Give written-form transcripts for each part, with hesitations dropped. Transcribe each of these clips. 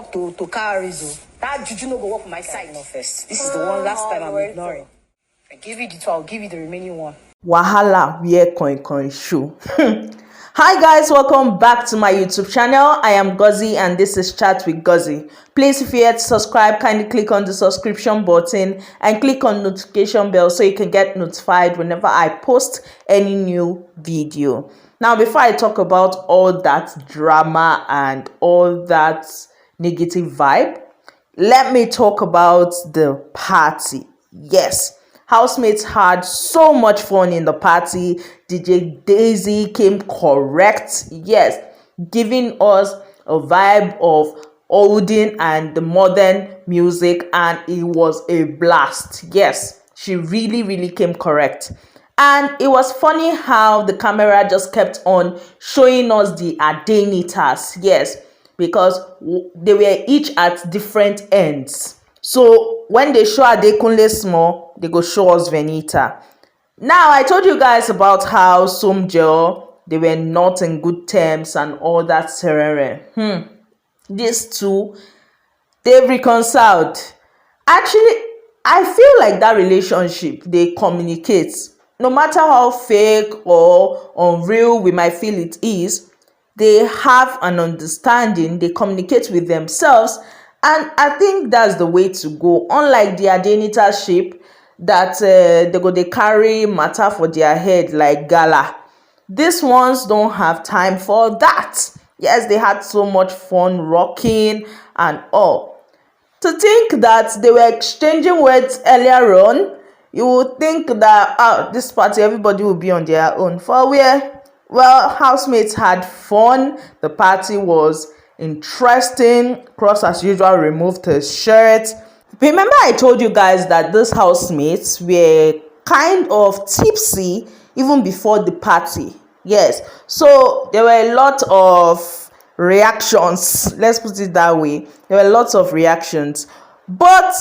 talk to Karizo. That juju no go work for my side. No first. This is the one last time I'm ignoring. I give you the two, I'll give you the remaining one. Wahala where coin show. Hi guys, welcome back to my YouTube channel. I am Gozi and this is Chat with Gozi. Please, if you yet to subscribe, kindly click on the subscription button and click on notification bell so you can get notified whenever I post any new video. Now, before I talk about all that drama and all that negative vibe, let me talk about the party. Yes, housemates had so much fun in the party. DJ Daisy came correct, yes, giving us a vibe of olden and the modern music, and it was a blast. Yes, she really came correct. And it was funny how the camera just kept on showing us the Adenitas, yes, because they were each at different ends. So when they show Adekunle small, they go show us Venita. Now, I told you guys about how Somgel, they were not in good terms and all that serere. These two, they've reconciled. Actually, I feel like that relationship, they communicate. No matter how fake or unreal we might feel it is, they have an understanding, they communicate with themselves, and I think that's the way to go. Unlike the Adenita ship that they carry matter for their head like gala. These ones don't have time for that. Yes, they had so much fun rocking and all. To think that they were exchanging words earlier on, you would think that this party everybody will be on their own. For where? Well, housemates had fun. The party was interesting. Cross, as usual, removed his shirt. Remember I told you guys that these housemates were kind of tipsy even before the party. Yes, so there were a lot of reactions. Let's put it that way. There were lots of reactions. But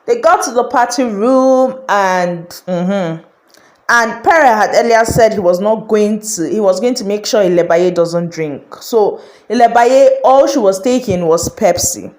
they got to the party room and Pere had earlier said he was going to make sure Ilebaye doesn't drink. So Ilebaye, all she was taking was Pepsi.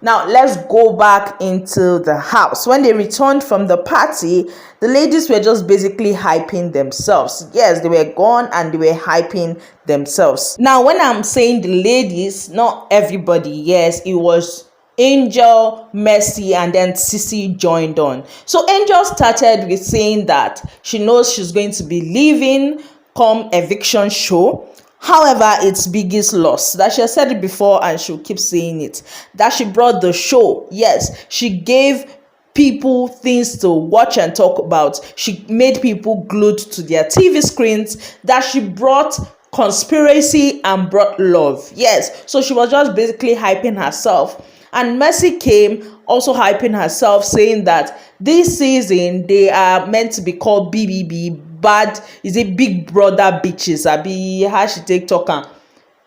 Now, let's go back into the house. When they returned from the party, the ladies were just basically hyping themselves. Yes, they were gone and they were hyping themselves. Now, when I'm saying the ladies, not everybody. Yes, it was Angel, Mercy, and then Sissy joined on. So Angel started with saying that she knows she's going to be leaving come eviction show. However, it's biggest loss that she has said it before and she'll keep saying it, that she brought the show. Yes, she gave people things to watch and talk about. She made people glued to their TV screens, that she brought conspiracy and brought love. Yes, so she was just basically hyping herself. And Mercy came also hyping herself, saying that this season they are meant to be called BBB, bad, is it Big Brother bitches, abi how she take talking,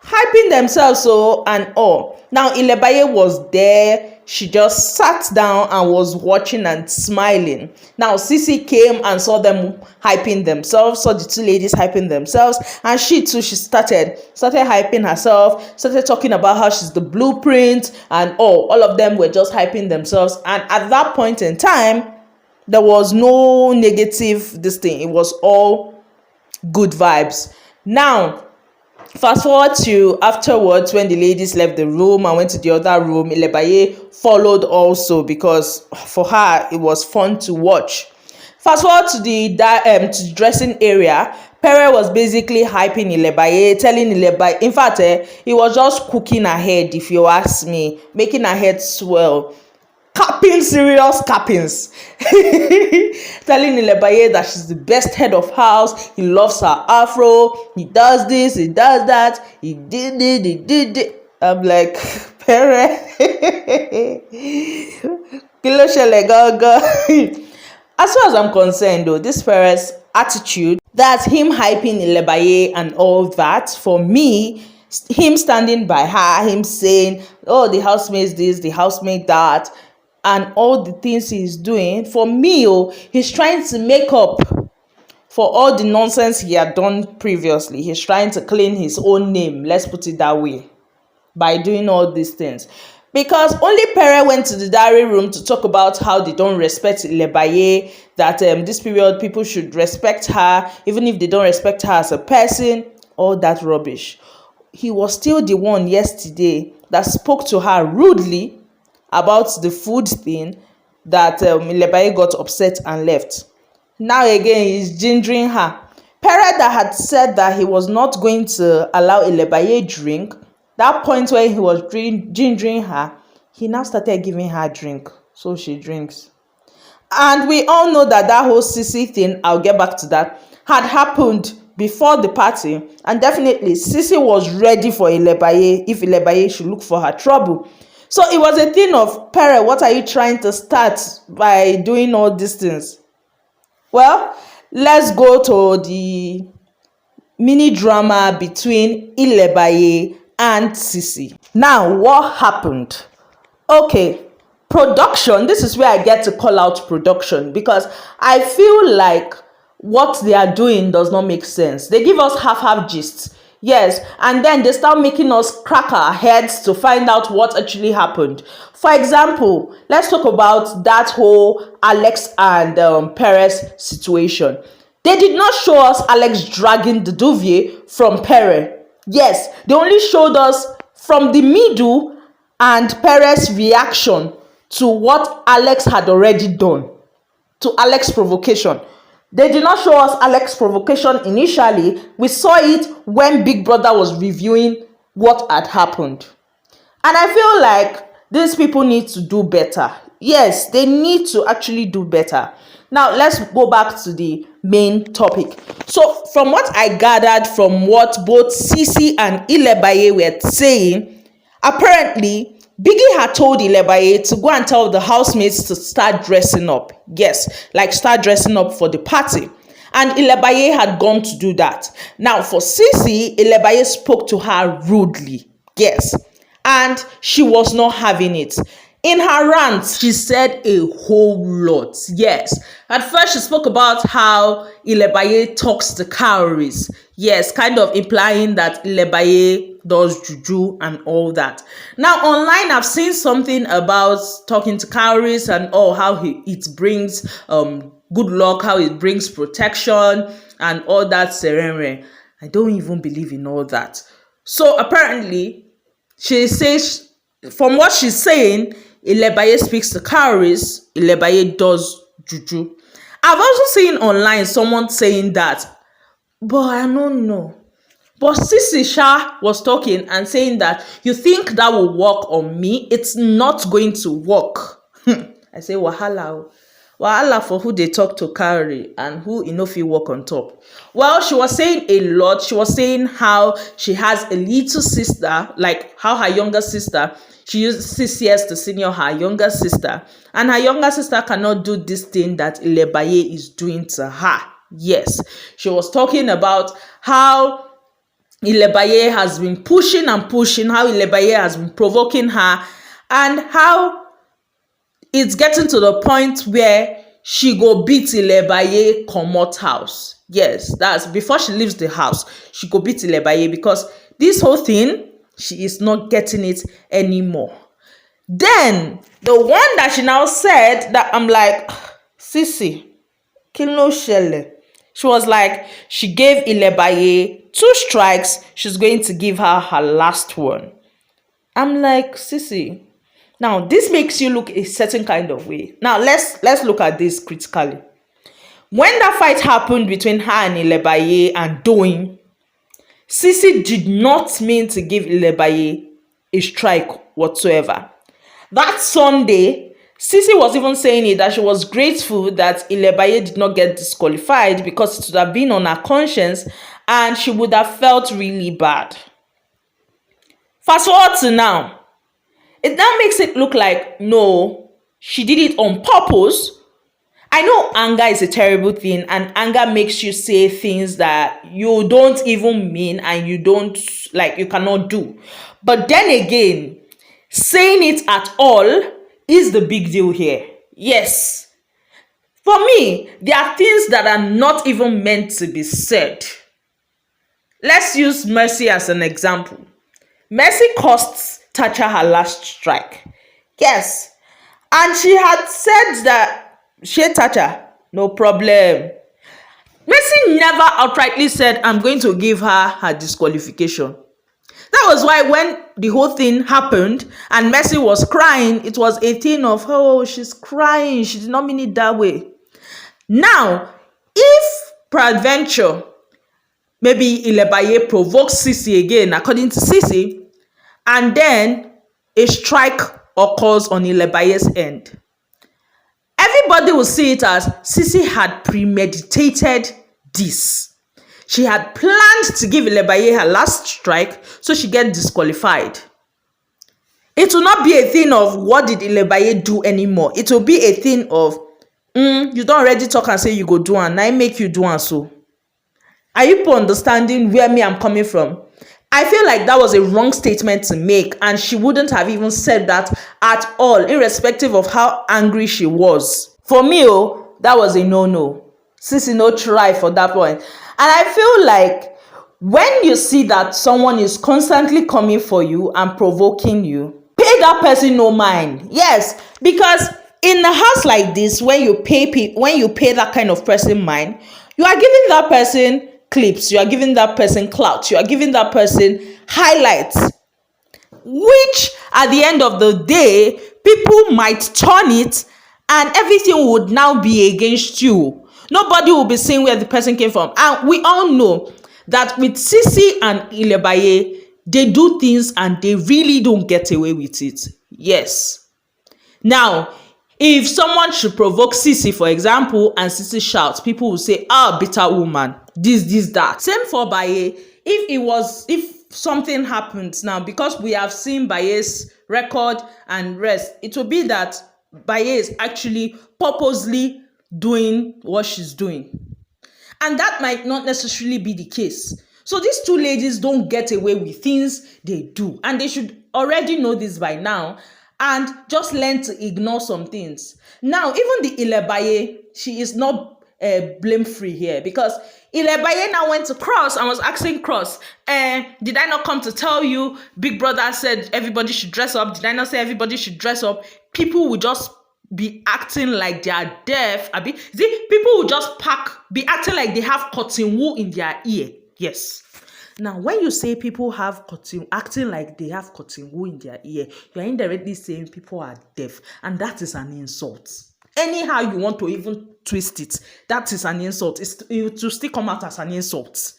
hyping themselves so and all. Now Ilebaye was there. She just sat down and was watching and smiling. Now Sissy came and saw them hyping themselves, saw the two ladies hyping themselves, and she too, she started hyping herself, started talking about how she's the blueprint and all of them were just hyping themselves. And at that point in time, there was no negative this thing. It was all good vibes. Now, fast forward to afterwards when the ladies left the room and went to the other room. Ilebaye followed also because for her it was fun to watch. Fast forward to the dressing area. Pere was basically hyping Ilebaye, telling Ilebaye, in fact, he was just cooking her head, if you ask me, making her head swell. Capping, serious cappings. Telling Ilebaye that she's the best head of house. He loves her afro. He does this, he does that. He did it. I'm like, Pere. As far as I'm concerned though, this Pere's attitude, that's him hyping Ilebaye and all that, for me, him standing by her, him saying, oh, the housemates this, the housemate that, and all the things he's doing, for me, he's trying to make up for all the nonsense he had done previously. He's trying to clean his own name, let's put it that way. by doing all these things. Because only Pere went to the diary room to talk about how they don't respect Ilebaye, that this period people should respect her, even if they don't respect her as a person, all that rubbish. He was still the one yesterday that spoke to her rudely about the food thing, that Ilebaye got upset and left. Now again, he's gingering her. Pere that had said that he was not going to allow Ilebaye drink, that point where he was gingering her, he now started giving her drink, so she drinks. And we all know that that whole Sisi thing, I'll get back to that, had happened before the party, and definitely Sisi was ready for Ilebaye if Ilebaye should look for her trouble. So it was a thing of, Pere, what are you trying to start by doing all these things? Well, let's go to the mini drama between Ilebaye and Sisi. Now, what happened? Okay, production. This is where I get to call out production, because I feel like what they are doing does not make sense. They give us half gists. Yes, and then they start making us crack our heads to find out what actually happened. For example, let's talk about that whole Alex and Perez situation. They did not show us Alex dragging the duvet from Perez. Yes, they only showed us from the middle and Perez's reaction to what Alex had already done, to Alex's provocation. They did not show us Alex's provocation initially. We saw it when Big Brother was reviewing what had happened. And I feel like these people need to do better. Yes, they need to actually do better. Now, let's go back to the main topic. So, from what I gathered from what both Sisi and Ilebaye were saying, apparently, Biggie had told Ilebaye to go and tell the housemates to start dressing up. Yes, like start dressing up for the party. And Ilebaye had gone to do that. Now, for Sisi, Ilebaye spoke to her rudely. Yes. And she was not having it. In her rant, she said a whole lot. Yes. At first, she spoke about how Ilebaye talks to cowries. Yes, kind of implying that Ilebaye does juju and all that. Now, online, I've seen something about talking to cowries and how it brings good luck, how it brings protection and all that serene. I don't even believe in all that. So, apparently, she says, from what she's saying, Ilebaye speaks to cowries, Ilebaye does juju. I've also seen online someone saying that, but I don't know. But Sisi Shah was talking and saying that, you think that will work on me? It's not going to work. I say, wahala. Wahala for who they talk to carry and who enough you walk on top. Well, she was saying a lot. She was saying how she has a little sister, like how her younger sister, she used 6 years to senior her younger sister, and her younger sister cannot do this thing that Ilebaye is doing to her. Yes, she was talking about how Ilebaye has been pushing and pushing, how Ilebaye has been provoking her, and how it's getting to the point where she go beat Ilebaye comot house. Yes, that's before she leaves the house. She go beat Ilebaye because this whole thing, she is not getting it anymore. Then, the one that she now said that I'm like, Sisi, kilo shele. She was like, she gave Ilebaye 2 strikes. She's going to give her her last one. I'm like, Sisi, now this makes you look a certain kind of way. Now, let's look at this critically. When that fight happened between her and Ilebaye and Doing, Sisi did not mean to give Ilebaye a strike whatsoever. That Sunday, Sisi was even saying it that she was grateful that Ilebaye did not get disqualified because it would have been on her conscience and she would have felt really bad. Fast forward to now. It now makes it look like, no, she did it on purpose. I know anger is a terrible thing and anger makes you say things that you don't even mean and you cannot do. But then again, saying it at all is the big deal here. Yes. For me, there are things that are not even meant to be said. Let's use Mercy as an example. Mercy cost Thatcher her last strike. Yes. And she had said that, she Thatcher, no problem. Mercy never outrightly said, I'm going to give her disqualification. That was why when the whole thing happened and Mercy was crying, it was a thing of, oh, she's crying. She did not mean it that way. Now, if peradventure, maybe Ilebaye provokes Ceec again, according to Ceec, and then a strike occurs on Ilebaye's end, everybody will see it as Ceec had premeditated this. She had planned to give Ilebaye her last strike so she gets disqualified. It will not be a thing of what did Ilebaye do anymore. It will be a thing of, you don't already talk and say you go do and I make you do and so. Are you understanding where me I'm coming from? I feel like that was a wrong statement to make, and she wouldn't have even said that at all, irrespective of how angry she was. For me, that was a no-no. Ceec no try for that point. And I feel like when you see that someone is constantly coming for you and provoking you, pay that person no mind. Yes, because in a house like this, when you pay that kind of person mind, you are giving that person clips, you are giving that person clout, you are giving that person highlights, which at the end of the day, people might turn it and everything would now be against you. Nobody will be seeing where the person came from. And we all know that with Ceec and Ilebaye, they do things and they really don't get away with it. Yes. Now, if someone should provoke Ceec, for example, and Ceec shouts, people will say, bitter woman, this, that. Same for Baye. If something happens now, because we have seen Baye's record and rest, it will be that Baye is actually purposely doing what she's doing. And that might not necessarily be the case. So these two ladies don't get away with things they do. And they should already know this by now and just learn to ignore some things. Now, even the Ilebaye, she is not blame-free here, because Ilebaye now went to Cross and was asking Cross, did I not come to tell you Big Brother said everybody should dress up? Did I not say everybody should dress up? People will just be acting like they are deaf. People will just be acting like they have cotton wool in their ear. Yes. Now, when you say people acting like they have cotton wool in their ear, you're indirectly saying people are deaf, and that is an insult. Anyhow you want to even twist it, that is an insult. It will still come out as an insult.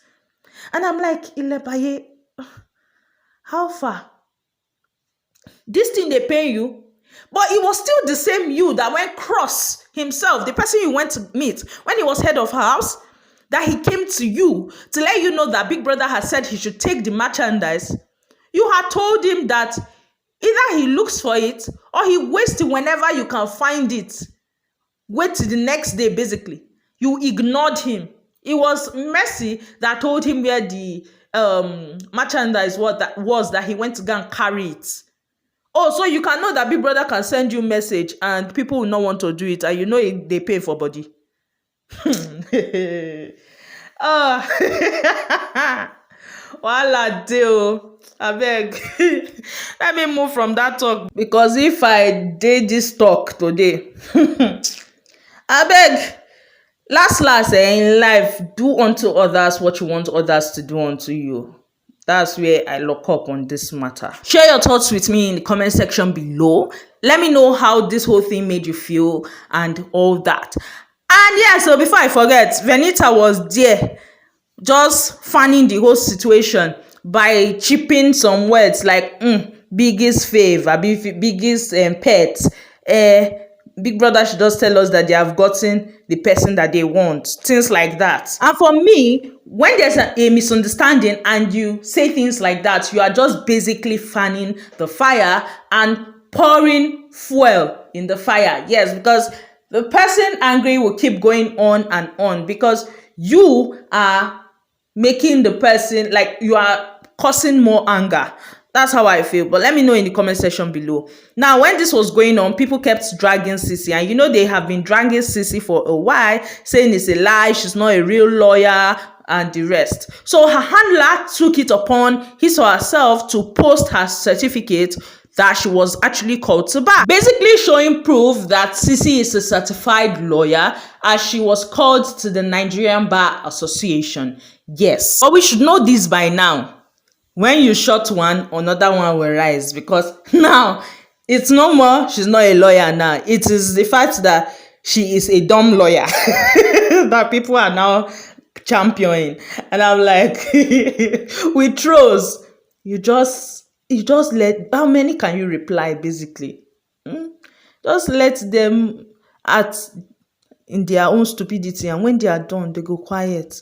And I'm like, Ilebaye, how far? This thing they pay you, but it was still the same you that went Cross himself, the person you went to meet when he was head of house, that he came to you to let you know that Big Brother has said he should take the merchandise. You had told him that either he looks for it or he wastes it whenever you can find it. Wait till the next day, basically. You ignored him. It was Mercy that told him where the merchandise was that he went to go and carry it. Oh, so you can know that Big Brother can send you message and people will not want to do it, and you know they pay for body. Wala deal. Abeg. Let me move from that talk, because if I did this talk today, abeg, last in life, do unto others what you want others to do unto you. That's where I lock up on this matter. Share your thoughts with me in the comment section below. Let me know how this whole thing made you feel and all that. And yeah, so before I forget, Venita was there just fanning the whole situation by chipping some words like biggest fave, biggest pet. Big Brother should just tell us that they have gotten the person that they want. Things like that. And for me, when there's a misunderstanding and you say things like that, you are just basically fanning the fire and pouring fuel in the fire. Yes, because the person angry will keep going on and on, because you are making the person, like, you are causing more anger. That's how I feel. But let me know in the comment section below. Now, when this was going on, people kept dragging Ceec. And you know, they have been dragging Ceec for a while, saying it's a lie, she's not a real lawyer, and the rest. So her handler took it upon his or herself to post her certificate that she was actually called to bar, basically showing proof that Ceec is a certified lawyer as she was called to the Nigerian Bar Association. Yes, but we should know this by now. When you shut one, another one will rise, because now it's no more she's not a lawyer now. It is the fact that she is a dumb lawyer that people are now championing. And I'm like, with trolls, you just let, how many can you reply basically? Just let them at in their own stupidity, and when they are done they go quiet.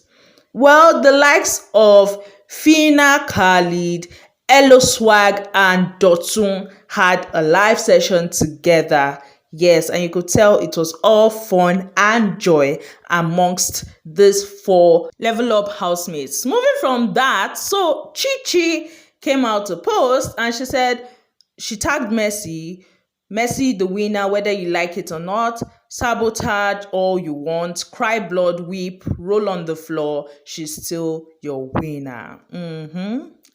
Well, the likes of Fina Khalid, Elo Swag, and Dotun had a live session together. Yes, and you could tell it was all fun and joy amongst these four level up housemates. Moving from that, so Chi Chi came out to post and she said she tagged Messi, the winner, whether you like it or not. Sabotage all you want, cry blood, weep, roll on the floor. She's still your winner.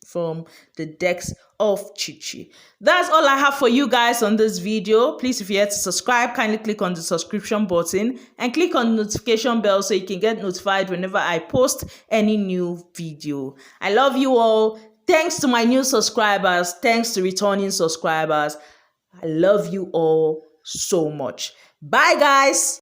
From the decks of Chichi. That's all I have for you guys on this video. Please, if you're here to subscribe, kindly click on the subscription button and click on the notification bell so you can get notified whenever I post any new video. I love you all. Thanks to my new subscribers. Thanks to returning subscribers. I love you all so much. Bye, guys.